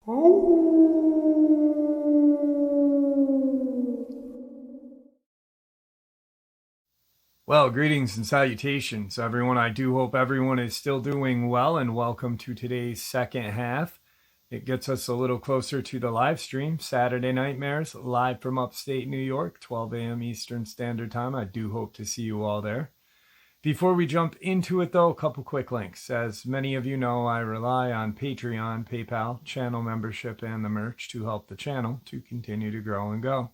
Well, greetings and salutations, everyone. I do hope everyone is still doing well, and welcome to today's second half. It gets us a little closer to the live stream, Saturday Nightmares, live from upstate New York, 12 a.m. Eastern Standard Time. I do hope to see you all there. Before we jump into it, though, a couple quick links. As many of you know, I rely on Patreon, PayPal, channel membership, and the merch to help the channel to continue to grow and go.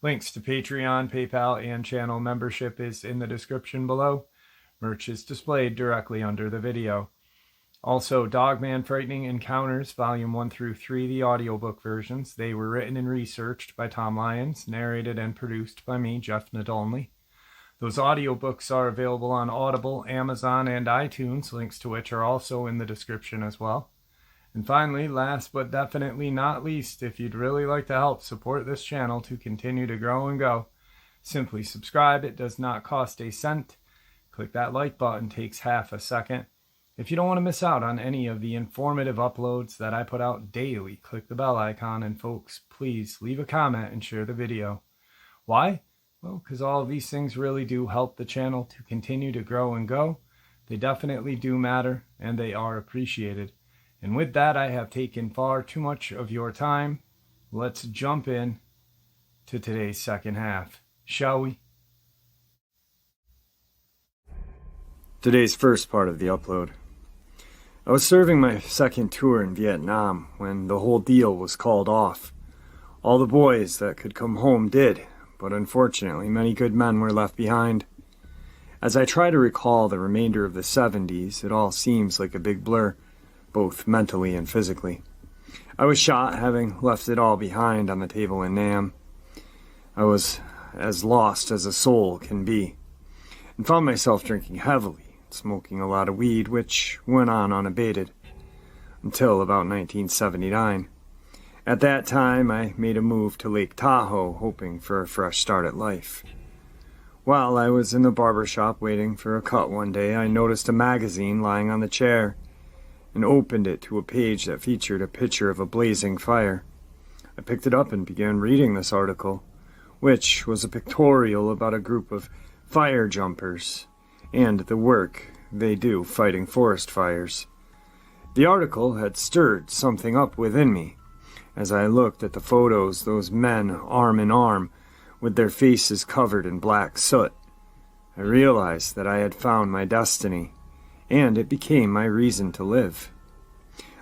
Links to Patreon, PayPal, and channel membership is in the description below. Merch is displayed directly under the video. Also, Dogman Frightening Encounters, Volume 1 through 3, the audiobook versions. They were written and researched by Tom Lyons, narrated and produced by me, Jeff Nadolny. Those audiobooks are available on Audible, Amazon, and iTunes, links to which are also in the description as well. And finally, last but definitely not least, if you'd really like to help support this channel to continue to grow and go, simply subscribe. It does not cost a cent. Click that like button, takes half a second. If you don't want to miss out on any of the informative uploads that I put out daily, click the bell icon, and folks, please leave a comment and share the video. Why? Well, because all of these things really do help the channel to continue to grow and go. They definitely do matter, and they are appreciated. And with that, I have taken far too much of your time. Let's jump in to today's second half, shall we? Today's first part of the upload. I was serving my second tour in Vietnam when the whole deal was called off. All the boys that could come home did, but unfortunately many good men were left behind. As I try to recall the remainder of the 70s, it all seems like a big blur, both mentally and physically. I was shot, having left it all behind on the table in Nam. I was as lost as a soul can be, and found myself drinking heavily, smoking a lot of weed, which went on unabated, until about 1979. At that time, I made a move to Lake Tahoe, hoping for a fresh start at life. While I was in the barber shop waiting for a cut one day, I noticed a magazine lying on the chair, and opened it to a page that featured a picture of a blazing fire. I picked it up and began reading this article, which was a pictorial about a group of fire jumpers and the work they do fighting forest fires. The article had stirred something up within me. As I looked at the photos, those men arm in arm, with their faces covered in black soot, I realized that I had found my destiny, and it became my reason to live.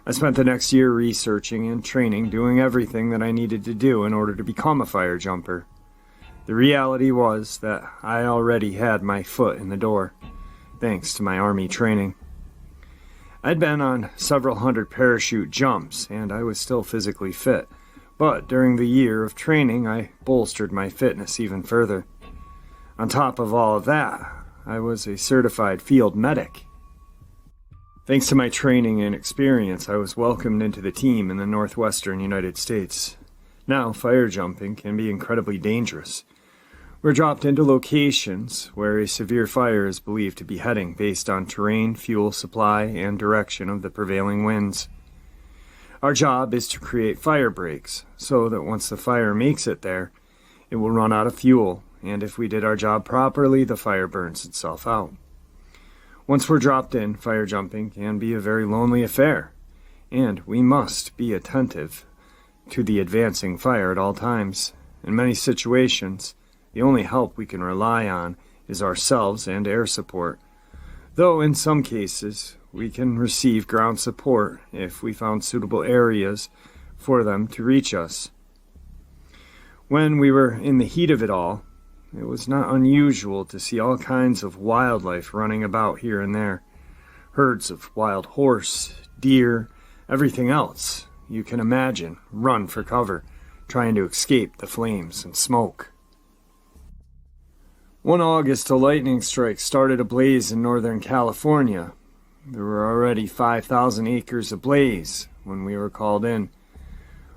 I spent the next year researching and training, doing everything that I needed to do in order to become a fire jumper. The reality was that I already had my foot in the door, thanks to my Army training. I'd been on several hundred parachute jumps, and I was still physically fit, but during the year of training, I bolstered my fitness even further. On top of all of that, I was a certified field medic. Thanks to my training and experience, I was welcomed into the team in the northwestern United States. Now, fire jumping can be incredibly dangerous. We're dropped into locations where a severe fire is believed to be heading based on terrain, fuel supply, and direction of the prevailing winds. Our job is to create fire breaks so that once the fire makes it there, it will run out of fuel, and if we did our job properly, the fire burns itself out. Once we're dropped in, fire jumping can be a very lonely affair, and we must be attentive to the advancing fire at all times. In many situations, the only help we can rely on is ourselves and air support, though in some cases we can receive ground support if we found suitable areas for them to reach us. When we were in the heat of it all, it was not unusual to see all kinds of wildlife running about here and there. Herds of wild horse, deer, everything else you can imagine run for cover, trying to escape the flames and smoke. One August, a lightning strike started a blaze in Northern California. There were already 5,000 acres ablaze when we were called in.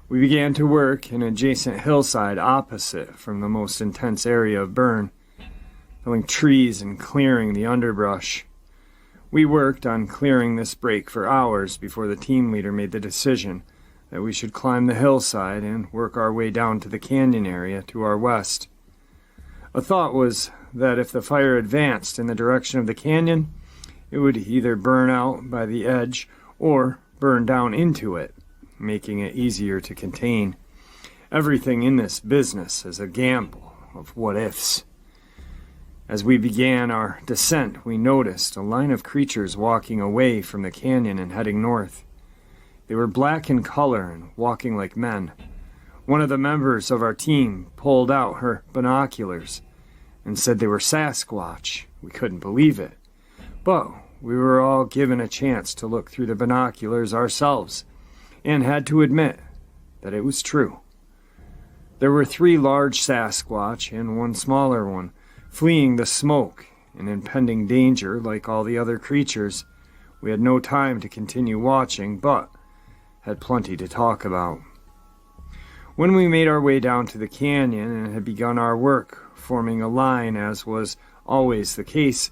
We began to work in an adjacent hillside opposite from the most intense area of burn, felling trees and clearing the underbrush. We worked on clearing this break for hours before the team leader made the decision that we should climb the hillside and work our way down to the canyon area to our west. A thought was that if the fire advanced in the direction of the canyon, it would either burn out by the edge or burn down into it, making it easier to contain. Everything in this business is a gamble of what-ifs. As we began our descent, we noticed a line of creatures walking away from the canyon and heading north. They were black in color and walking like men. One of the members of our team pulled out her binoculars and said they were Sasquatch. We couldn't believe it. But we were all given a chance to look through the binoculars ourselves and had to admit that it was true. There were 3 large Sasquatch and 1 smaller one, fleeing the smoke and impending danger like all the other creatures. We had no time to continue watching, but had plenty to talk about. When we made our way down to the canyon and had begun our work, forming a line as was always the case,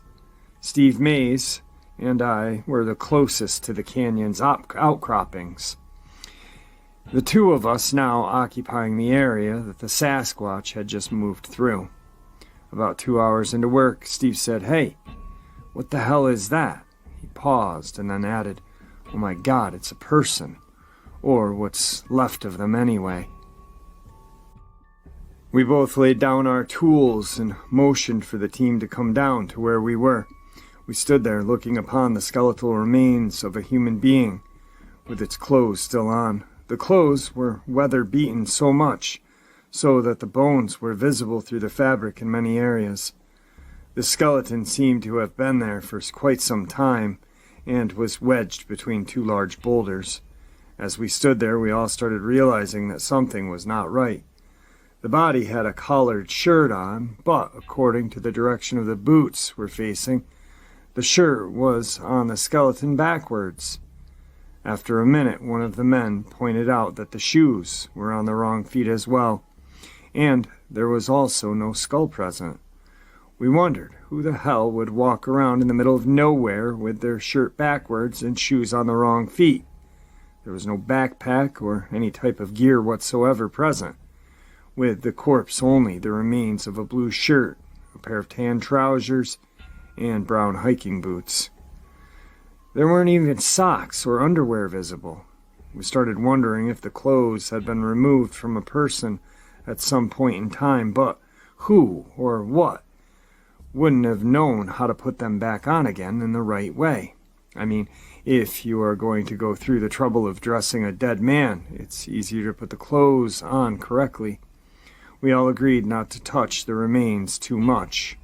Steve Mays and I were the closest to the canyon's outcroppings. The 2 of us now occupying the area that the Sasquatch had just moved through. About 2 hours into work, Steve said, "Hey, what the hell is that?" He paused and then added, "Oh my God, it's a person. Or what's left of them anyway." We both laid down our tools and motioned for the team to come down to where we were. We stood there looking upon the skeletal remains of a human being, with its clothes still on. The clothes were weather-beaten so much so that the bones were visible through the fabric in many areas. The skeleton seemed to have been there for quite some time and was wedged between 2 large boulders. As we stood there, we all started realizing that something was not right. The body had a collared shirt on, but according to the direction of the boots we're facing, the shirt was on the skeleton backwards. After a minute, one of the men pointed out that the shoes were on the wrong feet as well, and there was also no skull present. We wondered who the hell would walk around in the middle of nowhere with their shirt backwards and shoes on the wrong feet. There was no backpack or any type of gear whatsoever present, with the corpse only the remains of a blue shirt, a pair of tan trousers, and brown hiking boots. There weren't even socks or underwear visible. We started wondering if the clothes had been removed from a person at some point in time, but who or what wouldn't have known how to put them back on again in the right way? I mean, if you are going to go through the trouble of dressing a dead man, it's easier to put the clothes on correctly. We all agreed not to touch the remains too much,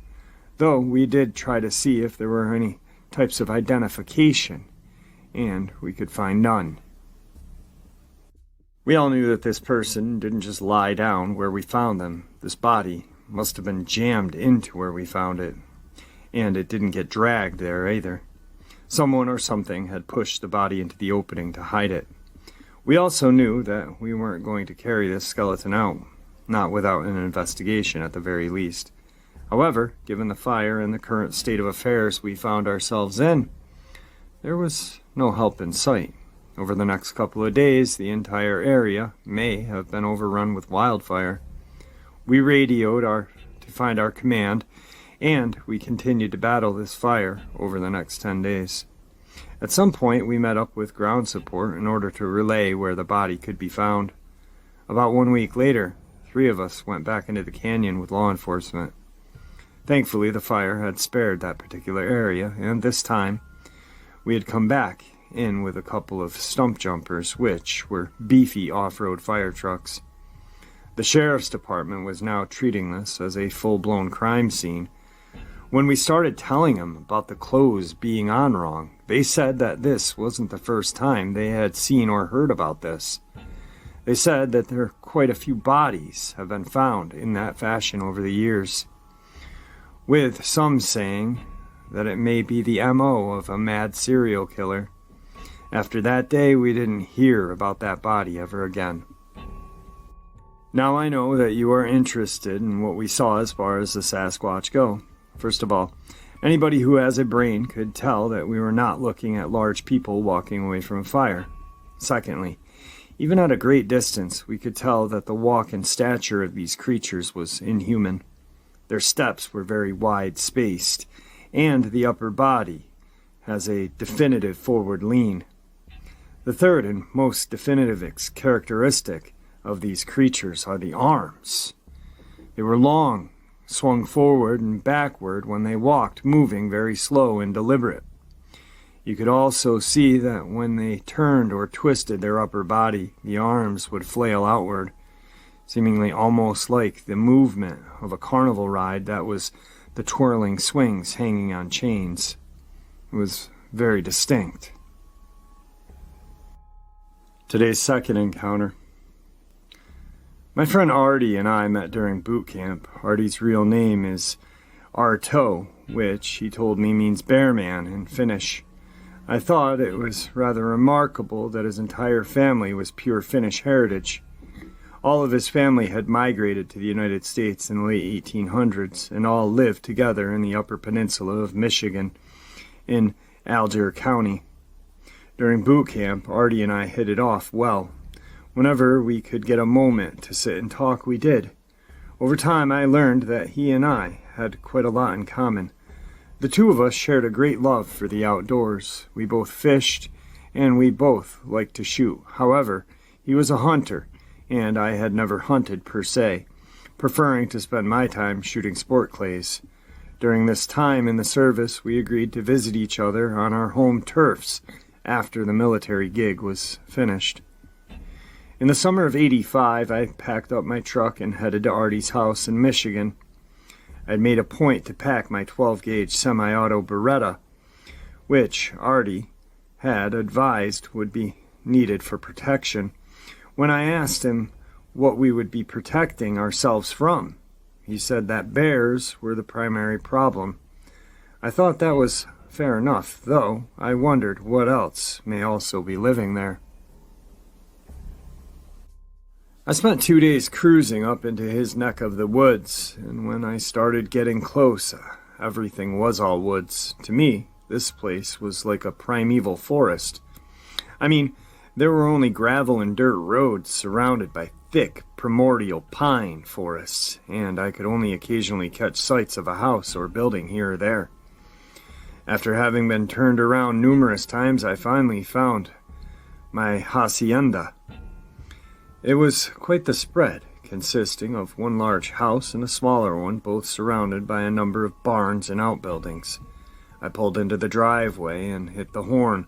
though we did try to see if there were any types of identification, and we could find none. We all knew that this person didn't just lie down where we found them. This body must have been jammed into where we found it, and it didn't get dragged there either. Someone or something had pushed the body into the opening to hide it. We also knew that we weren't going to carry this skeleton out, not without an investigation at the very least. However, given the fire and the current state of affairs we found ourselves in, there was no help in sight. Over the next couple of days, the entire area may have been overrun with wildfire. We radioed to find our command, and we continued to battle this fire over the next 10 days. At some point, we met up with ground support in order to relay where the body could be found. About 1 week later, 3 of us went back into the canyon with law enforcement. Thankfully, the fire had spared that particular area, and this time, we had come back in with a couple of stump jumpers, which were beefy off-road fire trucks. The sheriff's department was now treating this as a full-blown crime scene. When we started telling them about the clothes being on wrong, they said that this wasn't the first time they had seen or heard about this. They said that there are quite a few bodies have been found in that fashion over the years, with some saying that it may be the MO of a mad serial killer. After that day, we didn't hear about that body ever again. Now I know that you are interested in what we saw as far as the Sasquatch go. First of all, anybody who has a brain could tell that we were not looking at large people walking away from a fire. Secondly, Even at a great distance, we could tell that the walk and stature of these creatures was inhuman. Their steps were very wide-spaced, and the upper body has a definitive forward lean. The third and most definitive characteristic of these creatures are the arms. They were long, swung forward and backward when they walked, moving very slow and deliberate. You could also see that when they turned or twisted their upper body, the arms would flail outward, seemingly almost like the movement of a carnival ride that was the twirling swings hanging on chains. It was very distinct. Today's second encounter. My friend Artie and I met during boot camp. Artie's real name is Arto, which he told me means bear man in Finnish. I thought it was rather remarkable that his entire family was pure Finnish heritage. All of his family had migrated to the United States in the late 1800s and all lived together in the Upper Peninsula of Michigan in Alger County. During boot camp, Artie and I hit it off well. Whenever we could get a moment to sit and talk, we did. Over time, I learned that he and I had quite a lot in common. The two of us shared a great love for the outdoors. We both fished, and we both liked to shoot. However, he was a hunter, and I had never hunted per se, preferring to spend my time shooting sport clays. During this time in the service, we agreed to visit each other on our home turfs after the military gig was finished. In the summer of '85, I packed up my truck and headed to Artie's house in Michigan. I'd made a point to pack my 12-gauge semi-auto Beretta, which Artie had advised would be needed for protection. When I asked him what we would be protecting ourselves from, he said that bears were the primary problem. I thought that was fair enough, though I wondered what else may also be living there. I spent 2 days cruising up into his neck of the woods, and when I started getting close, everything was all woods. To me, this place was like a primeval forest. I mean, there were only gravel and dirt roads surrounded by thick, primordial pine forests, and I could only occasionally catch sights of a house or building here or there. After having been turned around numerous times, I finally found my hacienda. It was quite the spread, consisting of one large house and a smaller one, both surrounded by a number of barns and outbuildings. I pulled into the driveway and hit the horn.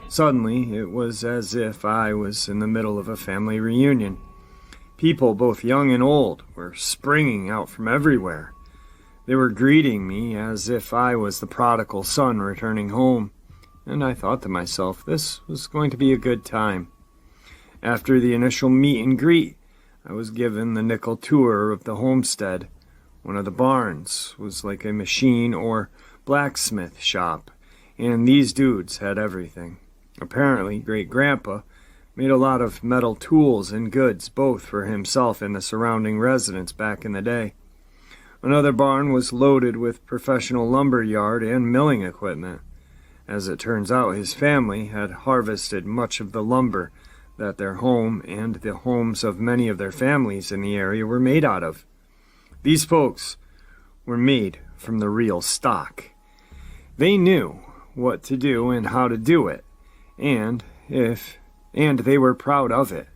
Suddenly, it was as if I was in the middle of a family reunion. People, both young and old, were springing out from everywhere. They were greeting me as if I was the prodigal son returning home, and I thought to myself, this was going to be a good time. After the initial meet and greet, I was given the nickel tour of the homestead. One of the barns was like a machine or blacksmith shop, and these dudes had everything. Apparently, Great-Grandpa made a lot of metal tools and goods, both for himself and the surrounding residents back in the day. Another barn was loaded with professional lumber yard and milling equipment. As it turns out, his family had harvested much of the lumber that their home and the homes of many of their families in the area were made out of. These folks were made from the real stock. They knew what to do and how to do it, and they were proud of it.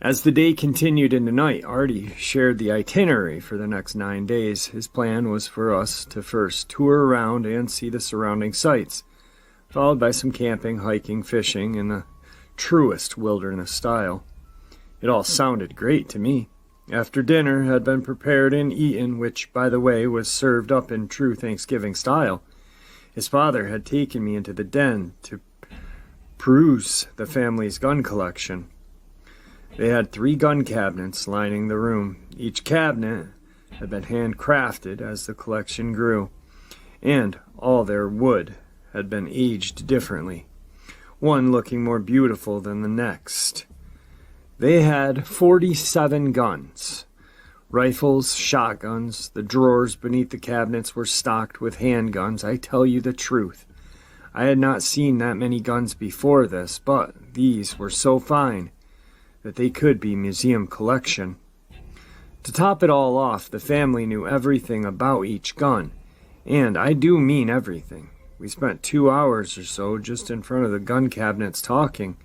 As the day continued into night, Artie shared the itinerary for the next 9 days. His plan was for us to first tour around and see the surrounding sights, followed by some camping, hiking, fishing, in the truest wilderness style. It all sounded great to me. After dinner had been prepared and eaten, which, by the way, was served up in true Thanksgiving style, his father had taken me into the den to peruse the family's gun collection. They had 3 gun cabinets lining the room. Each cabinet had been handcrafted as the collection grew, and all their wood had been aged differently, one looking more beautiful than the next. They had 47 guns, rifles, shotguns. The drawers beneath the cabinets were stocked with handguns. I tell you the truth, I had not seen that many guns before this, but these were so fine that they could be museum collection. To top it all off, the family knew everything about each gun, and I do mean everything. We spent 2 hours or so just in front of the gun cabinets talking.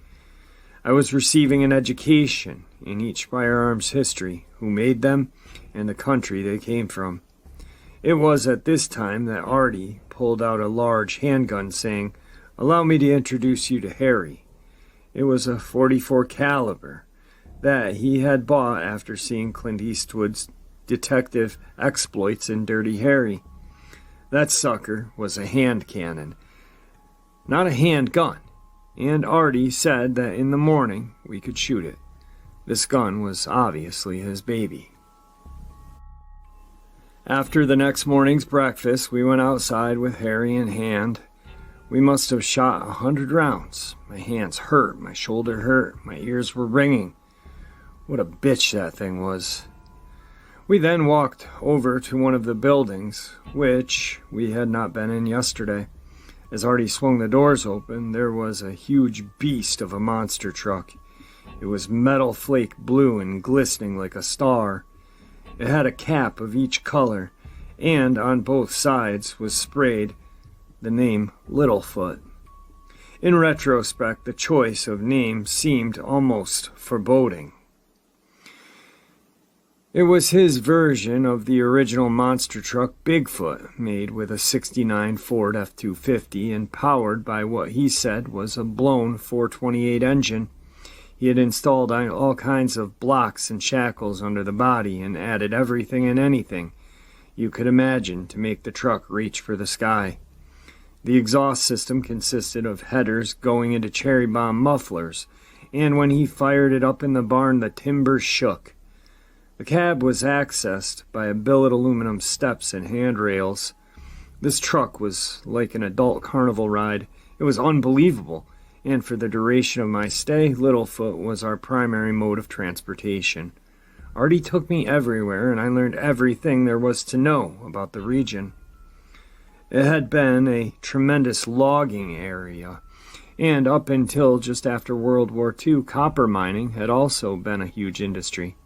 I was receiving an education in each firearm's history, who made them, and the country they came from. It was at this time that Artie pulled out a large handgun, saying, "Allow me to introduce you to Harry." It was a .44 caliber that he had bought after seeing Clint Eastwood's detective exploits in Dirty Harry. That sucker was a hand cannon, not a handgun, and Artie said that in the morning we could shoot it. This gun was obviously his baby. After the next morning's breakfast, we went outside with Harry in hand. We must have shot 100 rounds. My hands hurt, my shoulder hurt, my ears were ringing. What a bitch that thing was. We then walked over to one of the buildings, which we had not been in yesterday. As Artie swung the doors open, there was a huge beast of a monster truck. It was metal flake blue and glistening like a star. It had a cap of each color, and on both sides was sprayed the name Littlefoot. In retrospect, the choice of name seemed almost foreboding. It was his version of the original monster truck Bigfoot, made with a '69 Ford F-250 and powered by what he said was a blown 428 engine. He had installed all kinds of blocks and shackles under the body and added everything and anything you could imagine to make the truck reach for the sky. The exhaust system consisted of headers going into cherry bomb mufflers, and when he fired it up in the barn, the timbers shook. The cab was accessed by a billet aluminum steps and handrails. This truck was like an adult carnival ride. It was unbelievable, and for the duration of my stay, Littlefoot was our primary mode of transportation. Artie took me everywhere, and I learned everything there was to know about the region. It had been a tremendous logging area, and up until just after World War II, copper mining had also been a huge industry.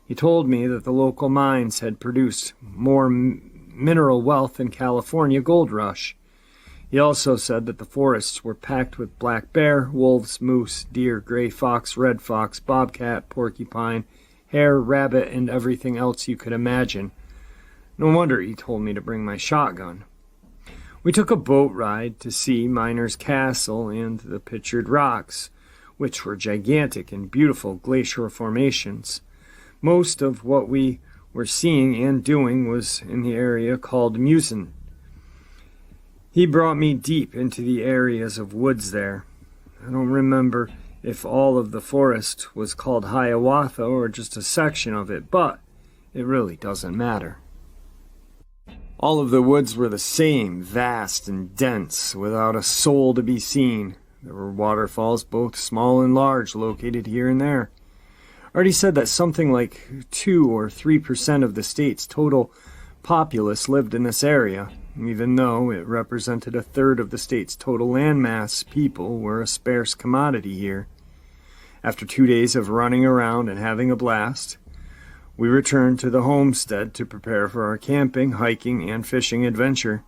He told me that the local mines had produced more mineral wealth than California gold rush. He also said that the forests were packed with black bear, wolves, moose, deer, gray fox, red fox, bobcat, porcupine, hare, rabbit, and everything else you could imagine. No wonder he told me to bring my shotgun. We took a boat ride to see Miner's Castle and the Pictured Rocks, which were gigantic and beautiful glacier formations. Most of what we were seeing and doing was in the area called Musen. He brought me deep into the areas of woods there. I don't remember if all of the forest was called Hiawatha or just a section of it, but it really doesn't matter. All of the woods were the same, vast and dense, without a soul to be seen. There were waterfalls, both small and large, located here and there. Artie said that something like 2 or 3% of the state's total populace lived in this area. Even though it represented a third of the state's total landmass, people were a scarce commodity here. After 2 days of running around and having a blast, we returned to the homestead to prepare for our camping, hiking, and fishing adventure.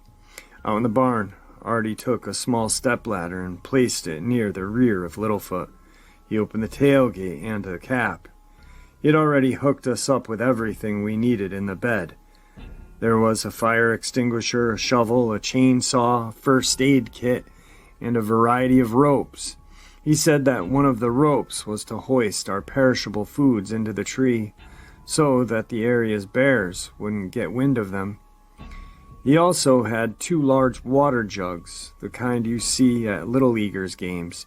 Out in the barn, Artie took a small stepladder and placed it near the rear of Littlefoot. He opened the tailgate and the cap. He had already hooked us up with everything we needed in the bed. There was a fire extinguisher, a shovel, a chainsaw, a first aid kit, and a variety of ropes. He said that one of the ropes was to hoist our perishable foods into the tree so that the area's bears wouldn't get wind of them. He also had 2 large water jugs, the kind you see at Little Leaguers games,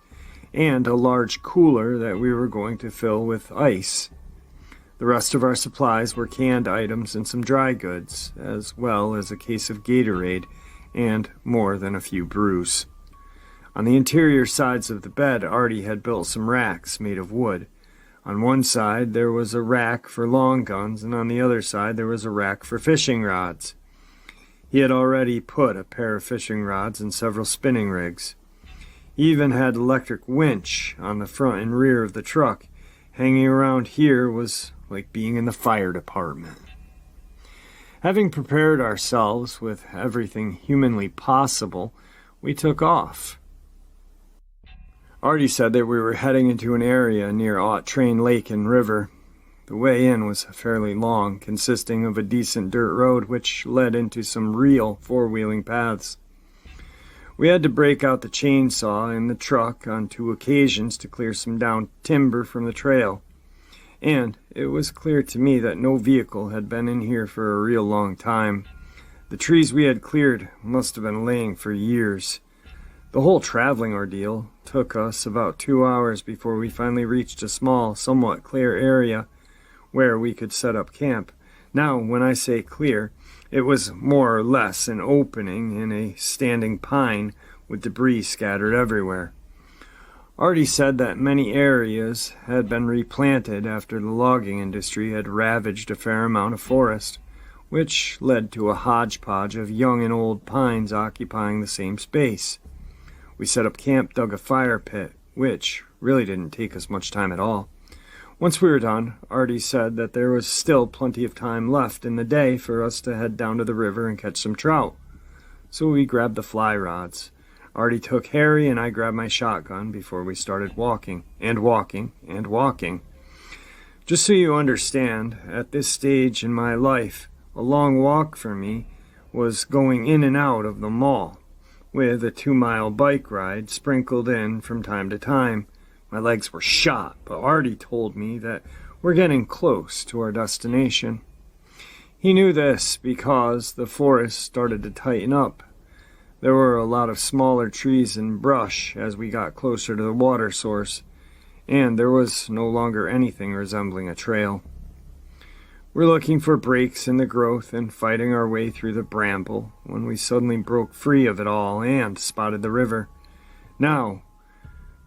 and a large cooler that we were going to fill with ice. The rest of our supplies were canned items and some dry goods, as well as a case of Gatorade and more than a few brews. On the interior sides of the bed, Artie had built some racks made of wood. On one side there was a rack for long guns, and on the other side there was a rack for fishing rods. He had already put a pair of fishing rods and several spinning rigs. He even had electric winch on the front and rear of the truck. Hanging around here was like being in the fire department. Having prepared ourselves with everything humanly possible, we took off. Artie said that we were heading into an area near Train Lake and River. The way in was fairly long, consisting of a decent dirt road which led into some real four-wheeling paths. We had to break out the chainsaw in the truck on 2 occasions to clear some downed timber from the trail, and it was clear to me that no vehicle had been in here for a real long time. The trees we had cleared must have been laying for years. The whole traveling ordeal took us about 2 hours before we finally reached a small, somewhat clear area where we could set up camp. Now, when I say clear, it was more or less an opening in a standing pine with debris scattered everywhere. Artie said that many areas had been replanted after the logging industry had ravaged a fair amount of forest, which led to a hodgepodge of young and old pines occupying the same space. We set up camp, dug a fire pit, which really didn't take us much time at all. Once we were done, Artie said that there was still plenty of time left in the day for us to head down to the river and catch some trout. So we grabbed the fly rods. Artie took Harry and I grabbed my shotgun before we started walking, and walking, and walking. Just so you understand, at this stage in my life, a long walk for me was going in and out of the mall, with a 2-mile bike ride sprinkled in from time to time. My legs were shot, but Artie told me that we're getting close to our destination. He knew this because the forest started to tighten up. There were a lot of smaller trees and brush as we got closer to the water source, and there was no longer anything resembling a trail. We're looking for breaks in the growth and fighting our way through the bramble when we suddenly broke free of it all and spotted the river. Now,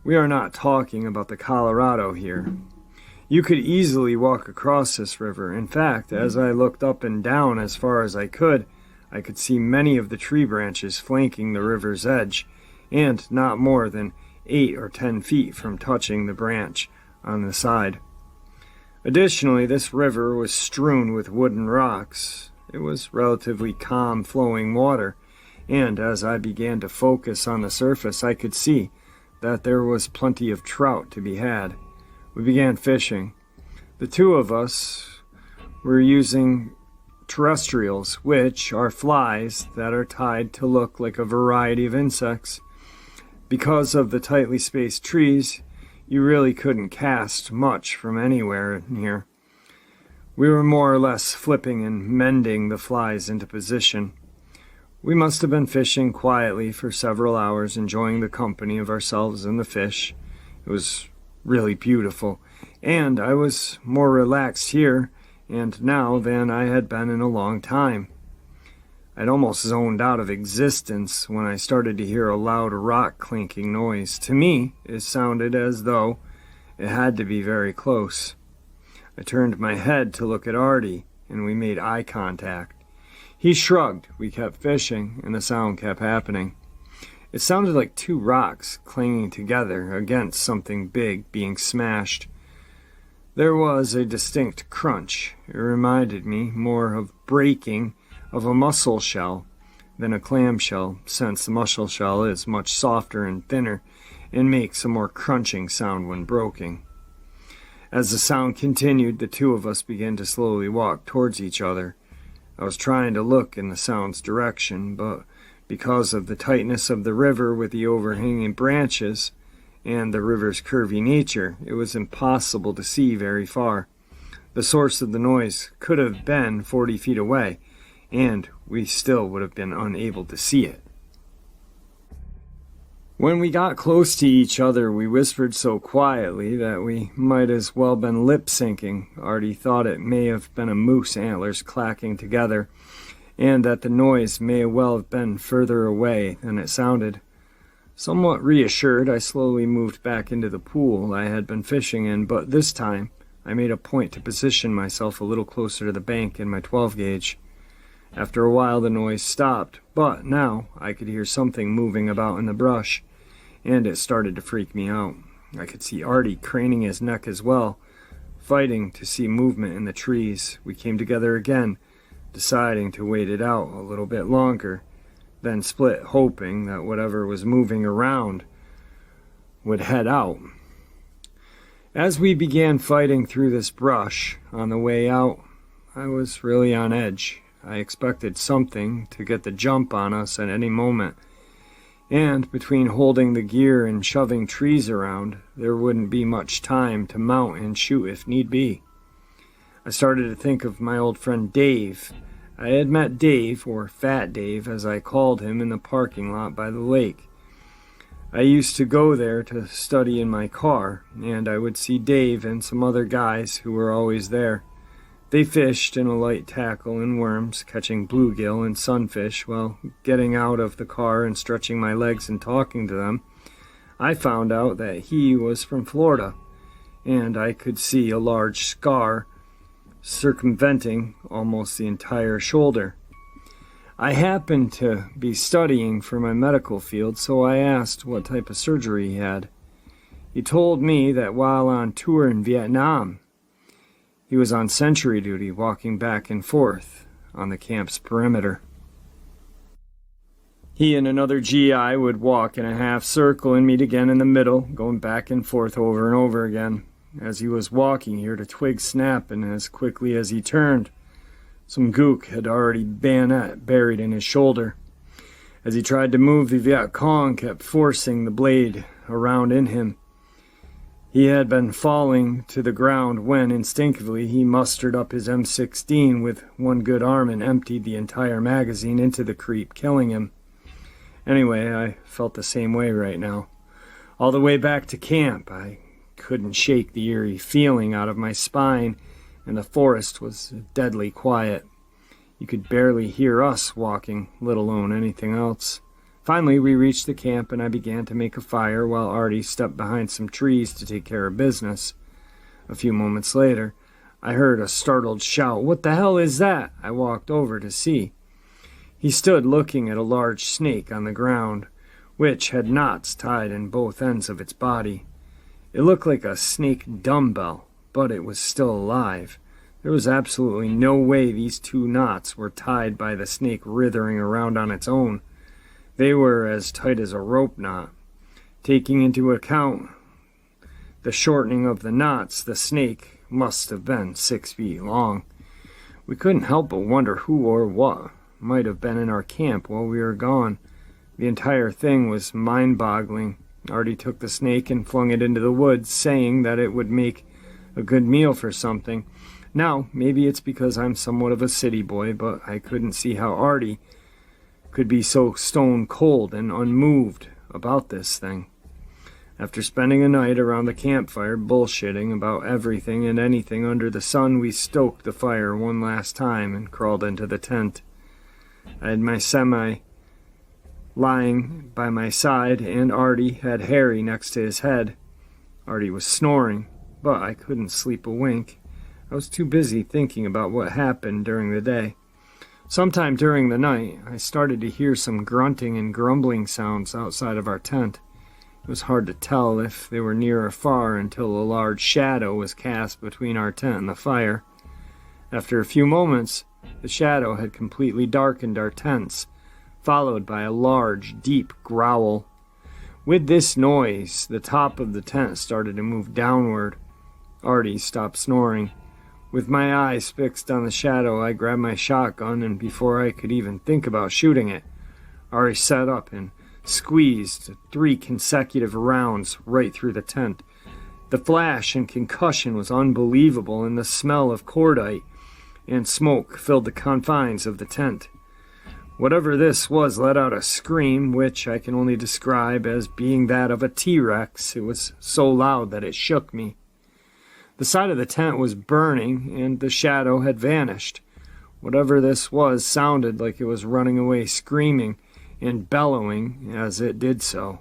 we are not talking about the Colorado here. You could easily walk across this river. In fact, as I looked up and down as far as I could see many of the tree branches flanking the river's edge, and not more than 8 or 10 feet from touching the branch on the side. Additionally, this river was strewn with wooden rocks. It was relatively calm flowing water, and as I began to focus on the surface, I could see that there was plenty of trout to be had. We began fishing. The 2 of us were using terrestrials, which are flies that are tied to look like a variety of insects. Because of the tightly spaced trees, you really couldn't cast much from anywhere near. We were more or less flipping and mending the flies into position. We must have been fishing quietly for several hours, enjoying the company of ourselves and the fish. It was really beautiful, and I was more relaxed here and now than I had been in a long time. I'd almost zoned out of existence when I started to hear a loud rock clinking noise. To me, it sounded as though it had to be very close. I turned my head to look at Artie, and we made eye contact. He shrugged, we kept fishing, and the sound kept happening. It sounded like 2 rocks clanging together against something big being smashed. There was a distinct crunch. It reminded me more of breaking of a mussel shell than a clamshell, since the mussel shell is much softer and thinner and makes a more crunching sound when broken. As the sound continued, the 2 of us began to slowly walk towards each other. I was trying to look in the sound's direction, but because of the tightness of the river with the overhanging branches and the river's curvy nature, it was impossible to see very far. The source of the noise could have been 40 feet away, and we still would have been unable to see it. When we got close to each other, we whispered so quietly that we might as well been lip-syncing. Artie thought it may have been a moose antlers clacking together, and that the noise may well have been further away than it sounded. Somewhat reassured, I slowly moved back into the pool I had been fishing in, but this time I made a point to position myself a little closer to the bank in my 12-gauge. After a while the noise stopped, but now I could hear something moving about in the brush, and it started to freak me out. I could see Artie craning his neck as well, fighting to see movement in the trees. We came together again, deciding to wait it out a little bit longer, then split, hoping that whatever was moving around would head out. As we began fighting through this brush on the way out, I was really on edge. I expected something to get the jump on us at any moment, and between holding the gear and shoving trees around, there wouldn't be much time to mount and shoot if need be. I started to think of my old friend Dave. I had met Dave, or Fat Dave as I called him, in the parking lot by the lake. I used to go there to study in my car, and I would see Dave and some other guys who were always there. They fished in a light tackle and worms, catching bluegill and sunfish. While getting out of the car and stretching my legs and talking to them, I found out that he was from Florida, and I could see a large scar circumventing almost the entire shoulder. I happened to be studying for my medical field, so I asked what type of surgery he had. He told me that while on tour in Vietnam, he was on sentry duty, walking back and forth on the camp's perimeter. He and another GI would walk in a half circle and meet again in the middle, going back and forth over and over again. As he was walking, he heard a twig snap, and as quickly as he turned, some gook had already bayonet buried in his shoulder. As he tried to move, the Viet Cong kept forcing the blade around in him. He had been falling to the ground when, instinctively, he mustered up his M16 with one good arm and emptied the entire magazine into the creep, killing him. Anyway, I felt the same way right now. All the way back to camp, I couldn't shake the eerie feeling out of my spine, and the forest was deadly quiet. You could barely hear us walking, let alone anything else. Finally, we reached the camp, and I began to make a fire while Artie stepped behind some trees to take care of business. A few moments later, I heard a startled shout. "What the hell is that?" I walked over to see. He stood looking at a large snake on the ground, which had knots tied in both ends of its body. It looked like a snake dumbbell, but it was still alive. There was absolutely no way these two knots were tied by the snake writhing around on its own. They were as tight as a rope knot. Taking into account the shortening of the knots, the snake must have been 6 feet long. We couldn't help but wonder who or what might have been in our camp while we were gone. The entire thing was mind-boggling. Artie took the snake and flung it into the woods, saying that it would make a good meal for something. Now, maybe it's because I'm somewhat of a city boy, but I couldn't see how Artie could be so stone cold and unmoved about this thing. After spending a night around the campfire bullshitting about everything and anything under the sun, we stoked the fire one last time and crawled into the tent. I had my semi lying by my side, and Artie had Harry next to his head. Artie was snoring, but I couldn't sleep a wink. I was too busy thinking about what happened during the day. Sometime during the night, I started to hear some grunting and grumbling sounds outside of our tent. It was hard to tell if they were near or far until a large shadow was cast between our tent and the fire. After a few moments, the shadow had completely darkened our tents, followed by a large, deep growl. With this noise, the top of the tent started to move downward. Artie stopped snoring. With my eyes fixed on the shadow, I grabbed my shotgun, and before I could even think about shooting it, Artie sat up and squeezed 3 consecutive rounds right through the tent. The flash and concussion was unbelievable, and the smell of cordite and smoke filled the confines of the tent. Whatever this was let out a scream, which I can only describe as being that of a T-Rex. It was so loud that it shook me. The side of the tent was burning, and the shadow had vanished. Whatever this was sounded like it was running away, screaming and bellowing as it did so.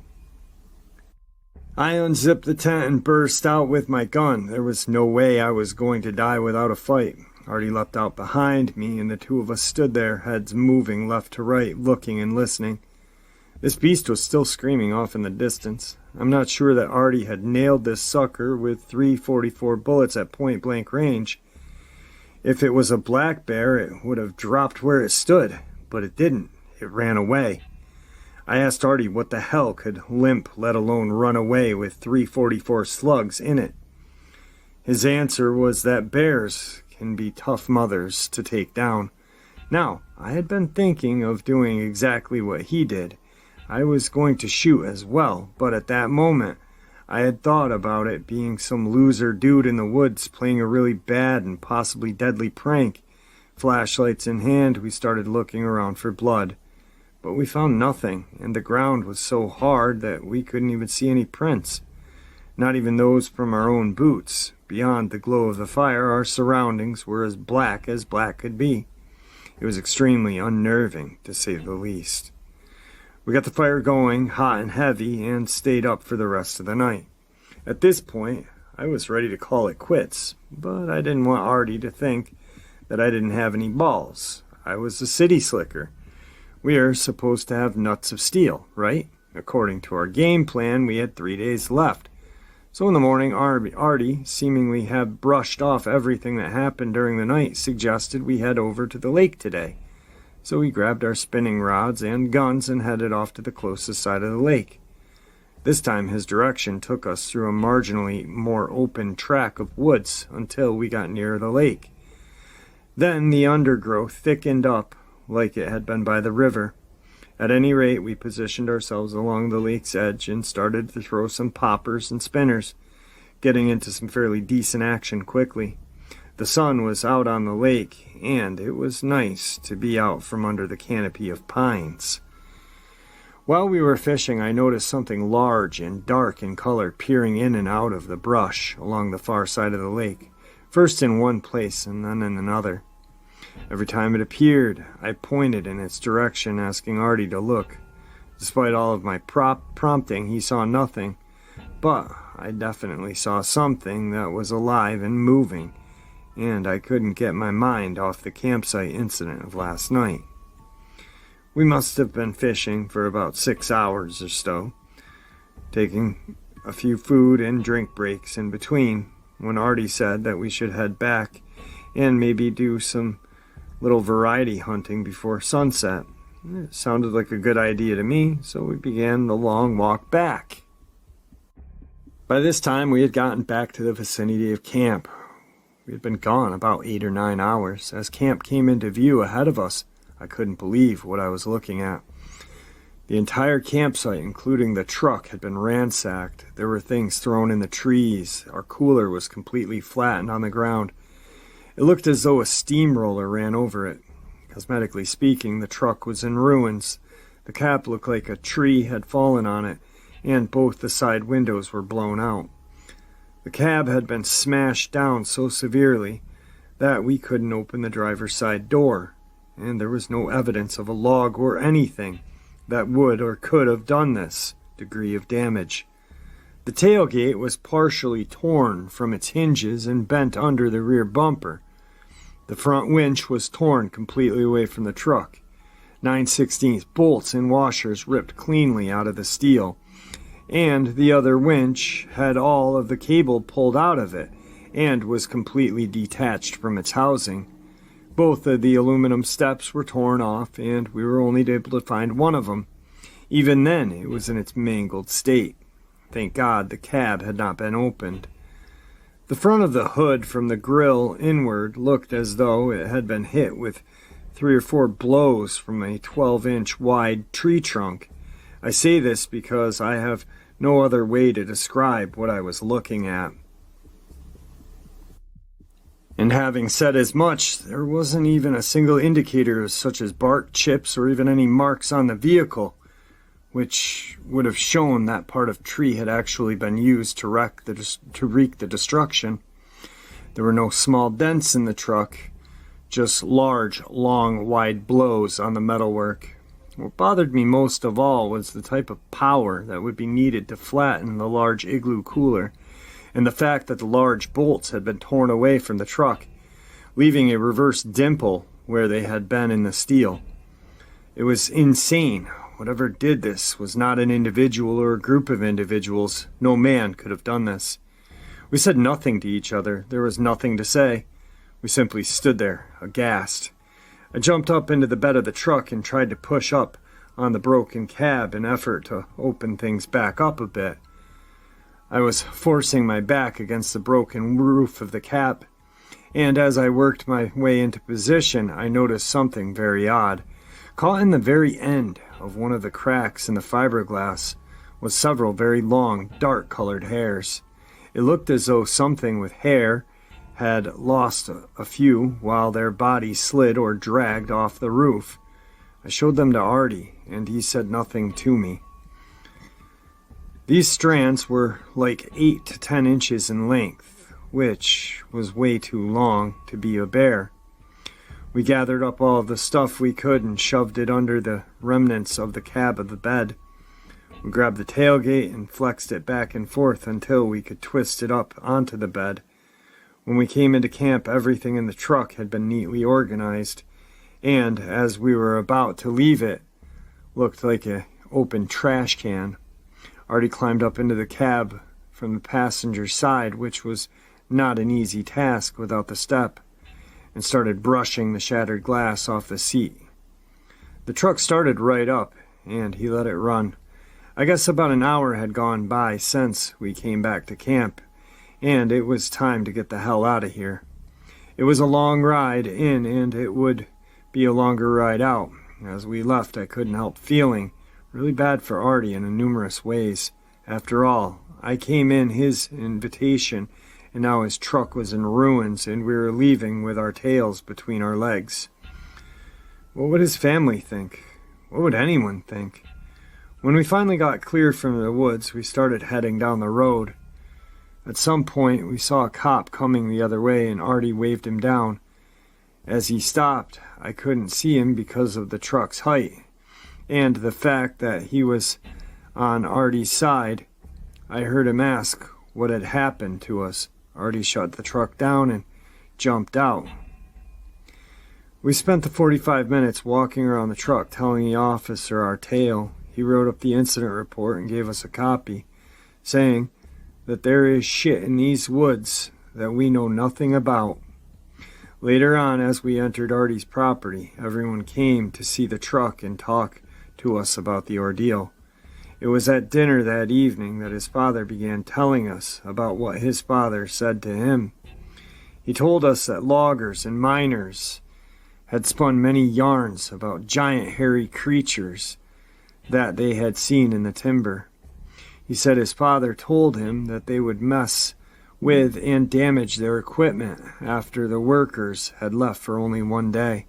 I unzipped the tent and burst out with my gun. There was no way I was going to die without a fight. Artie leapt out behind me, and the two of us stood there, heads moving left to right, looking and listening. This beast was still screaming off in the distance. I'm not sure that Artie had nailed this sucker with 344 bullets at point-blank range. If it was a black bear, it would have dropped where it stood, but it didn't. It ran away. I asked Artie what the hell could limp, let alone run away with 344 slugs in it. His answer was that bears can be tough mothers to take down. Now, I had been thinking of doing exactly what he did. I was going to shoot as well, but at that moment, I had thought about it being some loser dude in the woods playing a really bad and possibly deadly prank. Flashlights in hand, we started looking around for blood. But we found nothing, and the ground was so hard that we couldn't even see any prints. Not even those from our own boots. Beyond the glow of the fire, our surroundings were as black could be. It was extremely unnerving, to say the least. We got the fire going, hot and heavy, and stayed up for the rest of the night. At this point, I was ready to call it quits, but I didn't want Artie to think that I didn't have any balls. I was a city slicker. We are supposed to have nuts of steel, right? According to our game plan, we had 3 days left. So in the morning, Artie, seemingly had brushed off everything that happened during the night, suggested we head over to the lake today. So we grabbed our spinning rods and guns and headed off to the closest side of the lake. This time his direction took us through a marginally more open track of woods until we got near the lake. Then the undergrowth thickened up like it had been by the river. At any rate, we positioned ourselves along the lake's edge and started to throw some poppers and spinners, getting into some fairly decent action quickly. The sun was out on the lake, and it was nice to be out from under the canopy of pines. While we were fishing, I noticed something large and dark in color peering in and out of the brush along the far side of the lake, first in one place and then in another. Every time it appeared, I pointed in its direction, asking Artie to look. Despite all of my prompting, he saw nothing, but I definitely saw something that was alive and moving, and I couldn't get my mind off the campsite incident of last night. We must have been fishing for about 6 hours or so, taking a few food and drink breaks in between, when Artie said that we should head back and maybe do some little variety hunting before sunset. It sounded like a good idea to me, so we began the long walk back. By this time, we had gotten back to the vicinity of camp. We had been gone about 8 or 9 hours. As camp came into view ahead of us, I couldn't believe what I was looking at. The entire campsite, including the truck, had been ransacked. There were things thrown in the trees. Our cooler was completely flattened on the ground. It looked as though a steamroller ran over it. Cosmetically speaking, the truck was in ruins. The cap looked like a tree had fallen on it, and both the side windows were blown out. The cab had been smashed down so severely that we couldn't open the driver's side door, and there was no evidence of a log or anything that would or could have done this degree of damage. The tailgate was partially torn from its hinges and bent under the rear bumper. The front winch was torn completely away from the truck. 9/16 bolts and washers ripped cleanly out of the steel, and the other winch had all of the cable pulled out of it and was completely detached from its housing. Both of the aluminum steps were torn off, and we were only able to find one of them. Even then, it was in its mangled state. Thank God the cab had not been opened. The front of the hood from the grill inward looked as though it had been hit with 3 or 4 blows from a 12-inch wide tree trunk. I say this because I have no other way to describe what I was looking at. And having said as much, there wasn't even a single indicator such as bark chips or even any marks on the vehicle, which would have shown that part of tree had actually been used to wreak the destruction. There were no small dents in the truck, just large, long, wide blows on the metalwork. What bothered me most of all was the type of power that would be needed to flatten the large igloo cooler, and the fact that the large bolts had been torn away from the truck. leaving a reverse dimple where they had been in the steel. It was insane. Whatever did this was not an individual or a group of individuals. No man could have done this. We said nothing to each other. There was nothing to say. We simply stood there, aghast. I jumped up into the bed of the truck and tried to push up on the broken cab in effort to open things back up a bit. I was forcing my back against the broken roof of the cab, and as I worked my way into position, I noticed something very odd. Caught in the very end of one of the cracks in the fiberglass was several very long, dark-colored hairs. It looked as though something with hair had lost a few while their bodies slid or dragged off the roof. I showed them to Artie, and he said nothing to me. These strands were like 8 to 10 inches in length, which was way too long to be a bear. We gathered up all of the stuff we could and shoved it under the remnants of the cab of the bed. We grabbed the tailgate and flexed it back and forth until we could twist it up onto the bed. When we came into camp, everything in the truck had been neatly organized, and as we were about to leave it, looked like an open trash can. Artie climbed up into the cab from the passenger side, which was not an easy task without the step, and started brushing the shattered glass off the seat. The truck started right up, and he let it run. I guess about an hour had gone by since we came back to camp, and it was time to get the hell out of here. It was a long ride in, and it would be a longer ride out. As we left, I couldn't help feeling really bad for Artie in numerous ways. After all, I came in his invitation, and now his truck was in ruins, and we were leaving with our tails between our legs. What would his family think? What would anyone think? When we finally got clear from the woods, we started heading down the road. At some point, we saw a cop coming the other way, and Artie waved him down. As he stopped, I couldn't see him because of the truck's height, and the fact that he was on Artie's side. I heard him ask what had happened to us. Artie shut the truck down and jumped out. We spent the 45 minutes walking around the truck, telling the officer our tale. He wrote up the incident report and gave us a copy, saying that there is shit in these woods that we know nothing about. Later on, as we entered Artie's property, everyone came to see the truck and talk to us about the ordeal. It was at dinner that evening that his father began telling us about what his father said to him. He told us that loggers and miners had spun many yarns about giant hairy creatures that they had seen in the timber. He said his father told him that they would mess with and damage their equipment after the workers had left for only one day.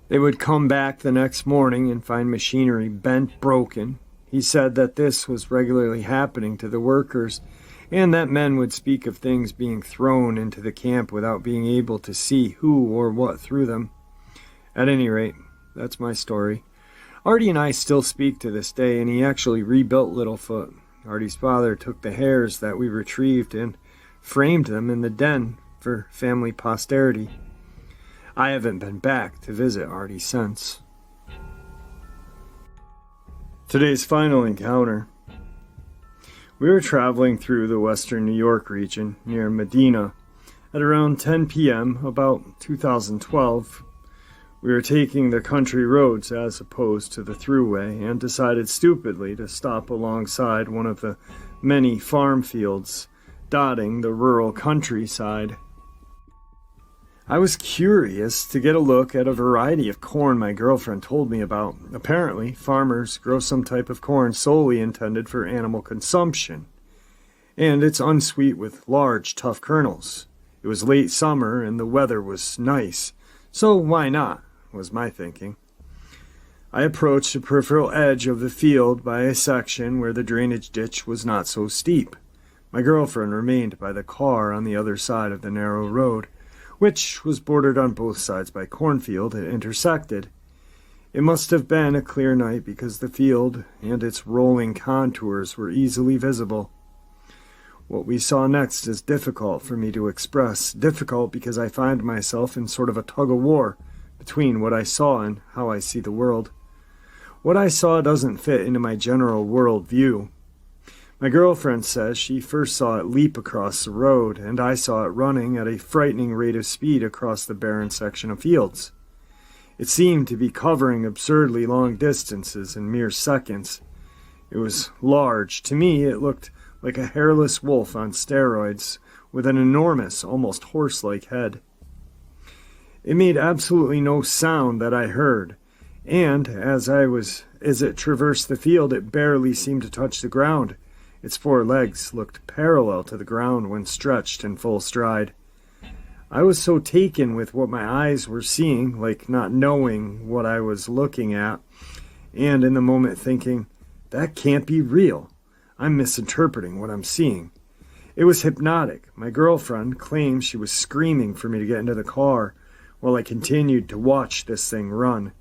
They would come back the next morning and find machinery bent, broken. He said that this was regularly happening to the workers, and that men would speak of things being thrown into the camp without being able to see who or what threw them. At any rate, that's my story. Artie and I still speak to this day, and he actually rebuilt Littlefoot. Artie's father took the hairs that we retrieved and framed them in the den for family posterity. I haven't been back to visit Artie since. Today's final encounter. We were traveling through the western New York region near Medina at around 10 p.m. about 2012. We were taking the country roads as opposed to the thruway and decided stupidly to stop alongside one of the many farm fields dotting the rural countryside. I was curious to get a look at a variety of corn my girlfriend told me about. Apparently, farmers grow some type of corn solely intended for animal consumption, and it's unsweet with large, tough kernels. It was late summer and the weather was nice, so why not, was my thinking. I approached the peripheral edge of the field by a section where the drainage ditch was not so steep. My girlfriend remained by the car on the other side of the narrow road, which was bordered on both sides by cornfield it intersected. It must have been a clear night because the field and its rolling contours were easily visible. What we saw next is difficult for me to express. Difficult because I find myself in sort of a tug-of-war between what I saw and how I see the world. What I saw doesn't fit into my general world view. My girlfriend says she first saw it leap across the road, and I saw it running at a frightening rate of speed across the barren section of fields. It seemed to be covering absurdly long distances in mere seconds. It was large. To me, it looked like a hairless wolf on steroids, with an enormous, almost horse-like head. It made absolutely no sound that I heard, and as it traversed the field, it barely seemed to touch the ground. Its 4 legs looked parallel to the ground when stretched in full stride. I was so taken with what my eyes were seeing, like not knowing what I was looking at, and in the moment thinking, that can't be real. I'm misinterpreting what I'm seeing. It was hypnotic. My girlfriend claimed she was screaming for me to get into the car while I continued to watch this thing run,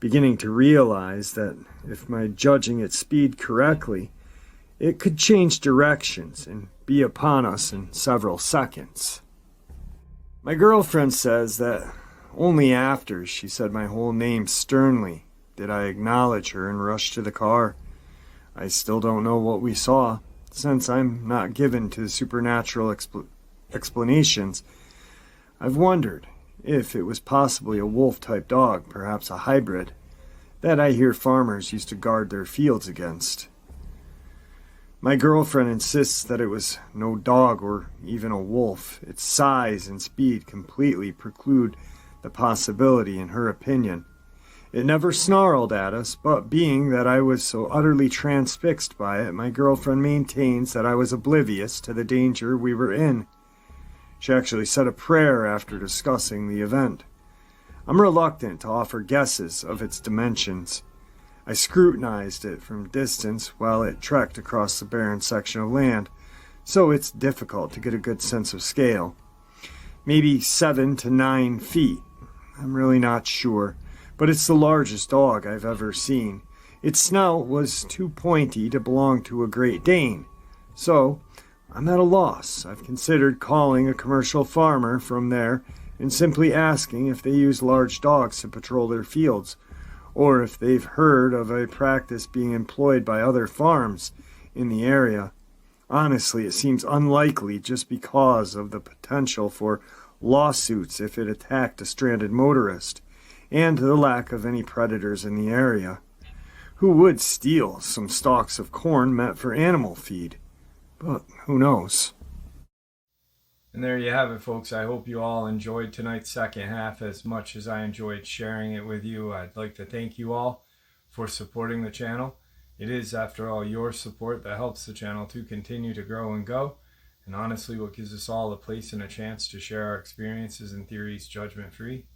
beginning to realize that if my judging its speed correctly, it could change directions and be upon us in several seconds. My girlfriend says that only after she said my whole name sternly did I acknowledge her and rush to the car. I still don't know what we saw. Since I'm not given to supernatural explanations, I've wondered if it was possibly a wolf-type dog, perhaps a hybrid, that I hear farmers used to guard their fields against. My girlfriend insists that it was no dog or even a wolf. Its size and speed completely preclude the possibility, in her opinion. It never snarled at us, but being that I was so utterly transfixed by it, my girlfriend maintains that I was oblivious to the danger we were in. She actually said a prayer after discussing the event. I'm reluctant to offer guesses of its dimensions. I scrutinized it from distance while it trekked across the barren section of land, so it's difficult to get a good sense of scale. Maybe 7 to 9 feet. I'm really not sure, but it's the largest dog I've ever seen. Its snout was too pointy to belong to a Great Dane, so I'm at a loss. I've considered calling a commercial farmer from there and simply asking if they use large dogs to patrol their fields, or if they've heard of a practice being employed by other farms in the area. Honestly, it seems unlikely just because of the potential for lawsuits if it attacked a stranded motorist, and the lack of any predators in the area. Who would steal some stalks of corn meant for animal feed? But who knows? And there you have it, folks. I hope you all enjoyed tonight's second half as much as I enjoyed sharing it with you. I'd like to thank you all for supporting the channel. It is, after all, your support that helps the channel to continue to grow and go, and honestly what gives us all a place and a chance to share our experiences and theories judgment-free.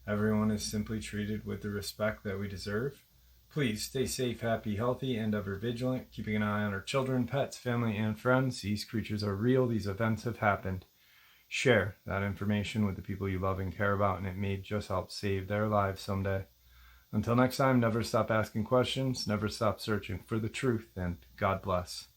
Everyone is simply treated with the respect that we deserve. Please stay safe, happy, healthy, and ever vigilant, keeping an eye on our children, pets, family, and friends. These creatures are real. These events have happened. Share that information with the people you love and care about, and it may just help save their lives someday. Until next time, never stop asking questions, never stop searching for the truth, and God bless.